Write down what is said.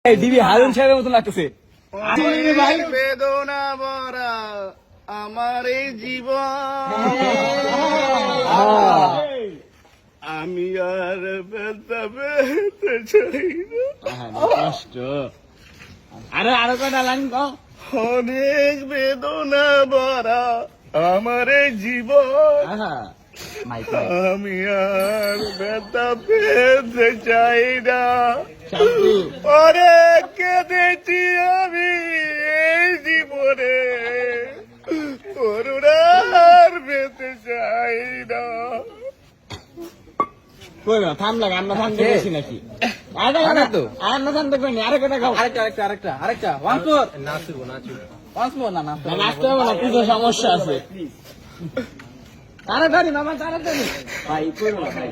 DB Harun সাহেবের মতন লাগতেছে। বেদনা ভরা আমার এই জীবন, আমি আর ব্যথা পেতে চাই না। কষ্ট আরো কটা লাইন কও। অনেক বেদনা ভরা আমার এই জীবন, আমি আর ব্যথা পেতে চাই না। অনেক কেঁদেছি আমি এই জীবনে, করুণার পেতে চাই না। থাম লাগে আমরা থামতে গেছি নাকি? আমরা থামতে কইনি, আরো কটা খাও। আরেকটা নাচতে হবে না, কিছু সমস্যা আছে। তাড়াতাড়ি মামা, তাড়াতাড়ি ভাই, ভাই